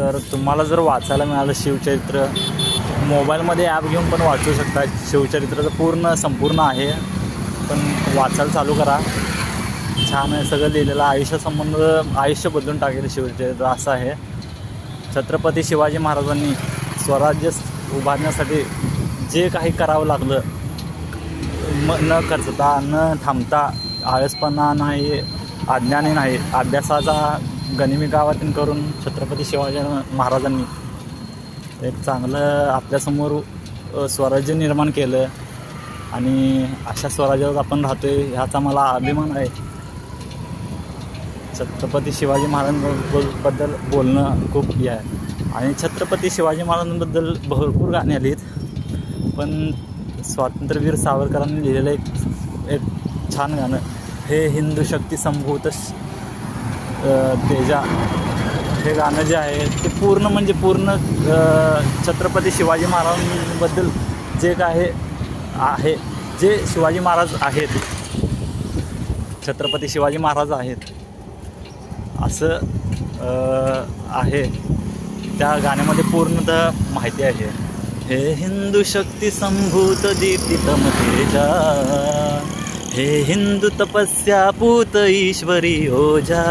तर तुम्हाला जर वाचायला मिळालं शिवचरित्र, मोबाईलमध्ये ॲप घेऊन पण वाचू शकता. शिवचरित्राचं संपूर्ण आहे, पण वाचायला चालू करा. छान आहे, सगळं लिहिलेलं आयुष्य बदलून टाकेल शिवचरित्र असं आहे. छत्रपती शिवाजी महाराजांनी स्वराज्य उभारण्यासाठी जे काही करावं लागलं, न खचता न थांबता, आळसपणा नाही, अज्ञानी नाही, अभ्यासाचा गनिमी गावातून करून छत्रपती शिवाजी महाराजांनी एक चांगलं आपल्यासमोर स्वराज्य निर्माण केलं आणि अशा स्वराज्यावर आपण राहतोय ह्याचा मला अभिमान आहे. छत्रपती शिवाजी महाराजांबद्दल बोलणं खूप हे आहे आणि छत्रपती शिवाजी महाराजांबद्दल भरपूर गाणी आलीत, पण स्वातंत्र्यवीर सावरकरांनी लिहिलेलं एक छान गाणं, हे हिंदू शक्ती संभूत तेजा, हे गाणं जे आहे ते पूर्ण छत्रपती शिवाजी महाराजांबद्दल जे काय आहे, जे शिवाजी महाराज आहेत, छत्रपती शिवाजी महाराज आहेत असं आहे. त्या गाण्यामध्ये पूर्णतः माहिती आहे. हे हिंदू शक्ती संभूत दीप्तितम तेजा, हे हिंदू तपस्या पूत ईश्वरी ओजा.